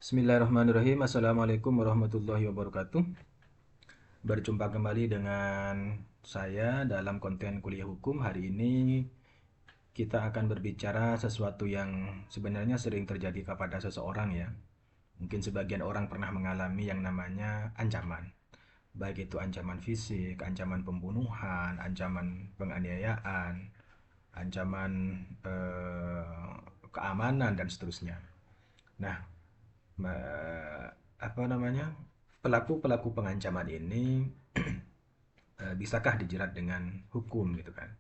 Bismillahirrahmanirrahim. Assalamualaikum warahmatullahi wabarakatuh. Berjumpa kembali dengan saya dalam konten kuliah hukum. Hari ini kita akan berbicara sesuatu yang sebenarnya sering terjadi kepada seseorang ya. Mungkin sebagian orang pernah mengalami yang namanya ancaman. Baik itu ancaman fisik, ancaman pembunuhan, ancaman penganiayaan, ancaman keamanan dan seterusnya. Nah, apa namanya, pelaku-pelaku pengancaman ini bisakah dijerat dengan hukum gitu kan?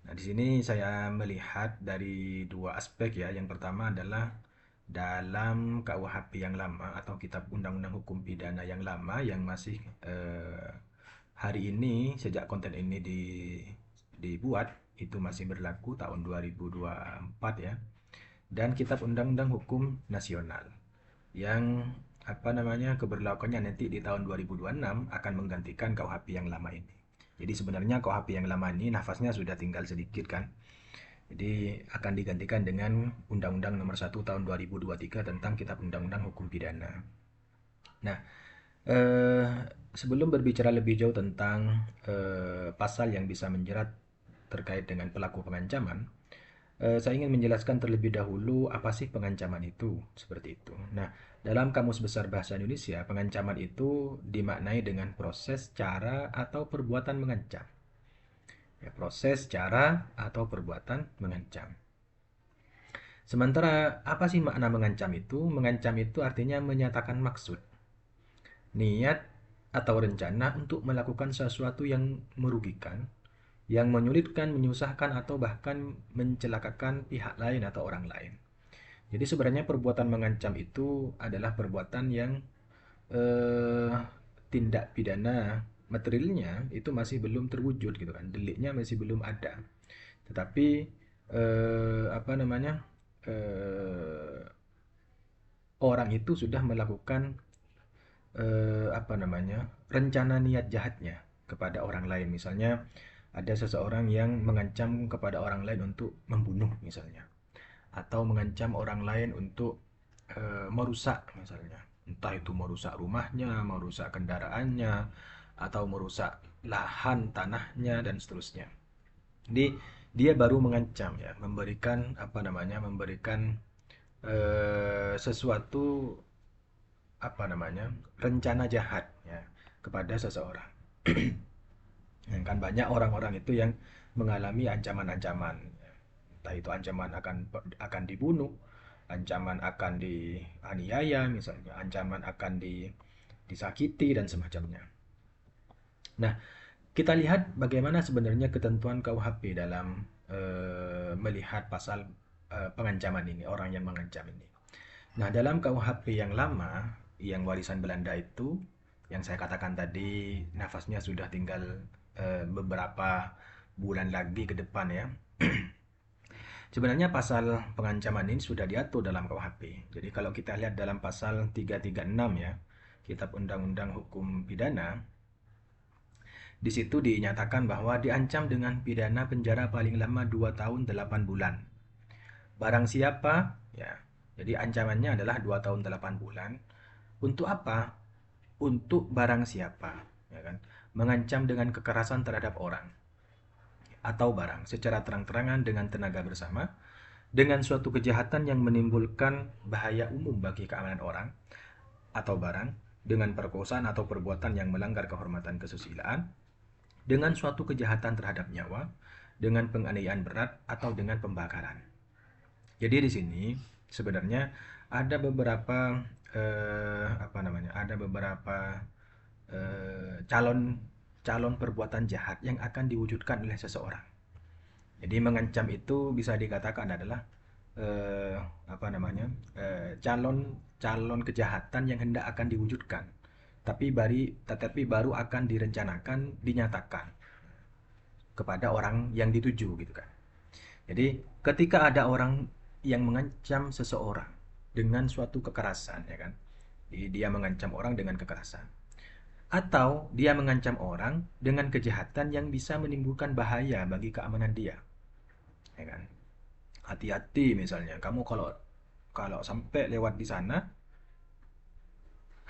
Nah, di sini saya melihat dari dua aspek ya. Yang pertama adalah dalam KUHP yang lama atau Kitab Undang-Undang Hukum Pidana yang lama yang masih hari ini sejak konten ini dibuat itu masih berlaku tahun 2024 ya. Dan Kitab Undang-Undang Hukum Nasional yang apa namanya keberlakuannya nanti di tahun 2026 akan menggantikan KUHP yang lama ini. Jadi sebenarnya KUHP yang lama ini nafasnya sudah tinggal sedikit kan. Jadi akan digantikan dengan Undang-Undang Nomor 1 Tahun 2023 tentang Kitab Undang-Undang Hukum Pidana. Nah, eh, sebelum berbicara lebih jauh tentang pasal yang bisa menjerat terkait dengan pelaku pengancaman, saya ingin menjelaskan terlebih dahulu apa sih pengancaman itu, seperti itu. Nah, dalam Kamus Besar Bahasa Indonesia, pengancaman itu dimaknai dengan proses, cara, atau perbuatan mengancam. Ya, proses, cara, atau perbuatan mengancam. Sementara apa sih makna mengancam itu? Mengancam itu artinya menyatakan maksud, niat, atau rencana untuk melakukan sesuatu yang merugikan, yang menyulitkan, menyusahkan, atau bahkan mencelakakan pihak lain atau orang lain. Jadi sebenarnya perbuatan mengancam itu adalah perbuatan yang eh, tindak pidana materialnya itu masih belum terwujud gitu kan, deliknya masih belum ada. Tetapi apa namanya eh, orang itu sudah melakukan apa namanya rencana niat jahatnya kepada orang lain. Misalnya ada seseorang yang mengancam kepada orang lain untuk membunuh misalnya, atau mengancam orang lain untuk merusak misalnya, entah itu merusak rumahnya, merusak kendaraannya, atau merusak lahan tanahnya dan seterusnya. Jadi dia baru mengancam ya, memberikan apa namanya, memberikan sesuatu apa namanya rencana jahat ya kepada seseorang. Ya, kan banyak orang-orang itu yang mengalami ancaman-ancaman, entah itu ancaman akan dibunuh, ancaman akan dianiaya misalnya, ancaman akan disakiti dan semacamnya. Nah, kita lihat bagaimana sebenarnya ketentuan KUHP dalam melihat pasal pengancaman ini, orang yang mengancam ini. Nah, dalam KUHP yang lama, yang warisan Belanda itu, yang saya katakan tadi, nafasnya sudah tinggal beberapa bulan lagi ke depan ya. Sebenarnya pasal pengancaman ini sudah diatur dalam KUHP. Jadi kalau kita lihat dalam pasal 336 ya, Kitab Undang-Undang Hukum Pidana, di situ dinyatakan bahwa diancam dengan pidana penjara paling lama 2 tahun 8 bulan. Barang siapa, ya, jadi ancamannya adalah 2 tahun 8 bulan. Untuk apa? Untuk barang siapa, ya kan? Mengancam dengan kekerasan terhadap orang atau barang secara terang-terangan dengan tenaga bersama dengan suatu kejahatan yang menimbulkan bahaya umum bagi keamanan orang atau barang, dengan perkosaan atau perbuatan yang melanggar kehormatan kesusilaan, dengan suatu kejahatan terhadap nyawa, dengan penganiayaan berat atau dengan pembakaran. Jadi di sini sebenarnya ada beberapa apa namanya? Ada beberapa calon calon perbuatan jahat yang akan diwujudkan oleh seseorang. Jadi mengancam itu bisa dikatakan adalah eh, apa namanya calon calon kejahatan yang hendak akan diwujudkan, tetapi baru akan direncanakan, dinyatakan kepada orang yang dituju gitu kan. Jadi ketika ada orang yang mengancam seseorang dengan suatu kekerasan ya kan, jadi dia mengancam orang dengan kekerasan atau dia mengancam orang dengan kejahatan yang bisa menimbulkan bahaya bagi keamanan dia, ya kan? Hati-hati misalnya kamu kalau kalau sampai lewat di sana,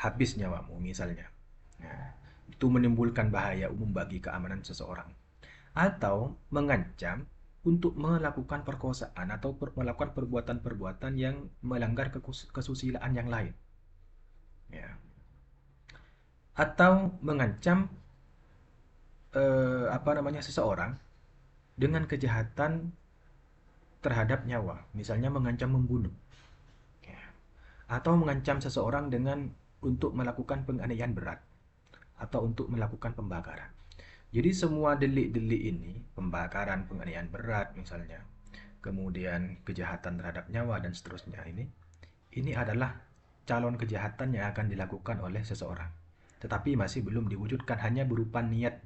habis nyawamu misalnya. Nah, itu menimbulkan bahaya umum bagi keamanan seseorang. Atau mengancam untuk melakukan perkosaan atau melakukan perbuatan-perbuatan yang melanggar kesusilaan yang lain. Ya. Atau mengancam seseorang dengan kejahatan terhadap nyawa, misalnya mengancam membunuh. Ya. Atau mengancam seseorang dengan untuk melakukan penganiayaan berat atau untuk melakukan pembakaran. Jadi semua delik-delik ini, pembakaran, penganiayaan berat misalnya, kemudian kejahatan terhadap nyawa dan seterusnya ini adalah calon kejahatan yang akan dilakukan oleh seseorang. Tetapi masih belum diwujudkan, hanya berupa niat,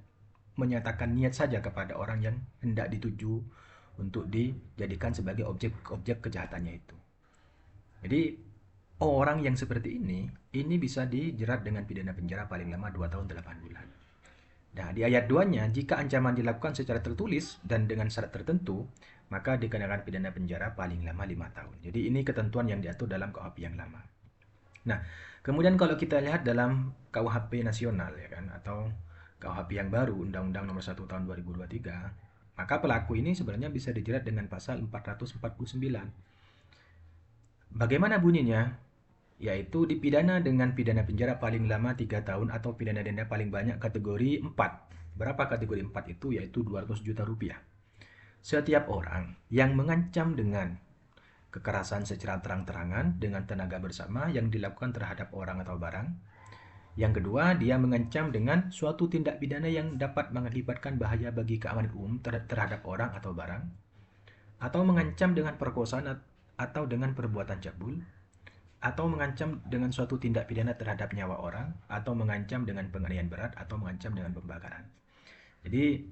menyatakan niat saja kepada orang yang hendak dituju untuk dijadikan sebagai objek kejahatannya itu. Jadi orang yang seperti ini bisa dijerat dengan pidana penjara paling lama 2 tahun 8 bulan. Nah, di ayat 2-nya, jika ancaman dilakukan secara tertulis dan dengan syarat tertentu, maka dikenakan pidana penjara paling lama 5 tahun. Jadi ini ketentuan yang diatur dalam KUHP yang lama. Nah, kemudian kalau kita lihat dalam KUHP nasional ya kan, atau KUHP yang baru, Undang-Undang Nomor 1 Tahun 2023, maka pelaku ini sebenarnya bisa dijerat dengan pasal 449. Bagaimana bunyinya? Yaitu dipidana dengan pidana penjara paling lama 3 tahun atau pidana denda paling banyak kategori 4. Berapa kategori 4 itu? Yaitu 200 juta rupiah. Setiap orang yang mengancam dengan kekerasan secara terang-terangan dengan tenaga bersama yang dilakukan terhadap orang atau barang. Yang kedua, dia mengancam dengan suatu tindak pidana yang dapat mengakibatkan bahaya bagi keamanan umum terhadap orang atau barang. Atau mengancam dengan perkosaan atau dengan perbuatan cabul, atau mengancam dengan suatu tindak pidana terhadap nyawa orang, atau mengancam dengan penganiayaan berat, atau mengancam dengan pembakaran. Jadi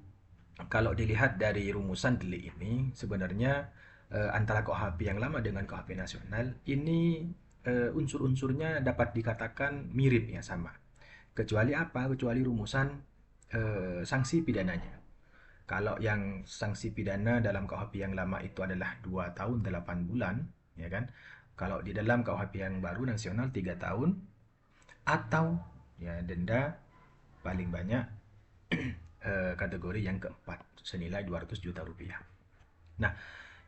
kalau dilihat dari rumusan delik ini, sebenarnya antara KUHP yang lama dengan KUHP nasional ini unsur-unsurnya dapat dikatakan mirip ya, sama. Kecuali apa? Kecuali rumusan sanksi pidananya. Kalau yang sanksi pidana dalam KUHP yang lama itu adalah 2 tahun 8 bulan, ya kan? Kalau di dalam KUHP yang baru nasional 3 tahun atau ya denda paling banyak kategori yang keempat senilai 200 juta rupiah. Nah,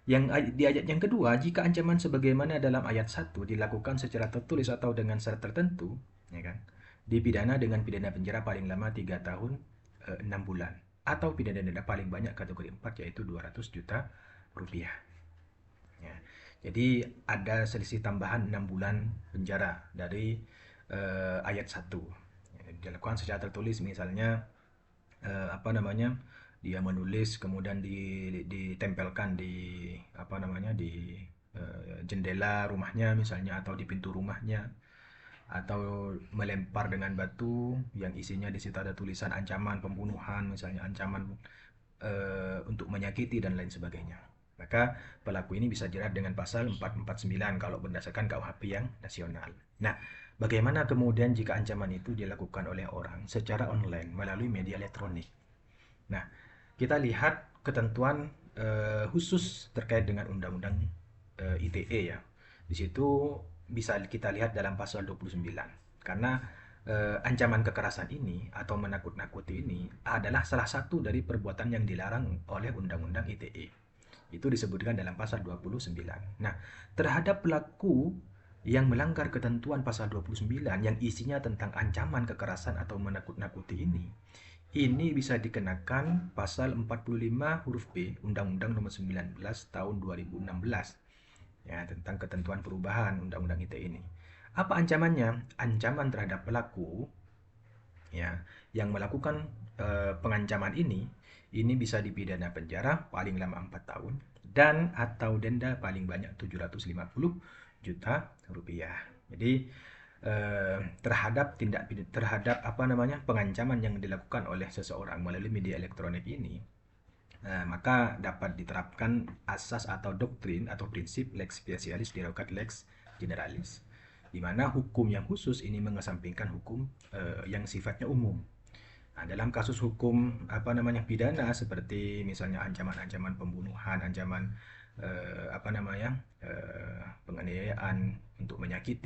yang di ayat yang kedua, jika ancaman sebagaimana dalam ayat 1 dilakukan secara tertulis atau dengan syarat tertentu, ya kan? Dipidana dengan pidana penjara paling lama 3 tahun 6 bulan atau pidana denda paling banyak kategori 4 yaitu 200 juta rupiah. Ya. Jadi ada selisih tambahan 6 bulan penjara dari ayat 1. Dilakukan secara tertulis misalnya dia menulis kemudian ditempelkan di jendela rumahnya misalnya atau di pintu rumahnya, atau melempar dengan batu yang isinya di situ ada tulisan ancaman pembunuhan misalnya, ancaman untuk menyakiti dan lain sebagainya, maka pelaku ini bisa jerat dengan pasal 449 kalau berdasarkan KUHP yang nasional. Nah, bagaimana kemudian jika ancaman itu dilakukan oleh orang secara online melalui media elektronik? Nah, kita lihat ketentuan khusus terkait dengan Undang-Undang ITE ya. Di situ bisa kita lihat dalam pasal 29. Karena ancaman kekerasan ini atau menakut-nakuti ini adalah salah satu dari perbuatan yang dilarang oleh Undang-Undang ITE. Itu disebutkan dalam pasal 29. Nah, terhadap pelaku yang melanggar ketentuan pasal 29 yang isinya tentang ancaman kekerasan atau menakut-nakuti ini bisa dikenakan pasal 45 huruf B Undang-Undang Nomor 19 Tahun 2016 ya, tentang ketentuan perubahan Undang-Undang ITE ini. Apa ancamannya? Ancaman terhadap pelaku ya yang melakukan pengancaman ini bisa dipidana penjara paling lama 4 tahun dan atau denda paling banyak 750 juta rupiah. Jadi terhadap pengancaman yang dilakukan oleh seseorang melalui media elektronik ini, maka dapat diterapkan asas atau doktrin atau prinsip lex specialis derogat lex generalis, di mana hukum yang khusus ini mengesampingkan hukum yang sifatnya umum. Nah, dalam kasus hukum pidana seperti misalnya ancaman-ancaman pembunuhan, ancaman penganiayaan untuk menyakiti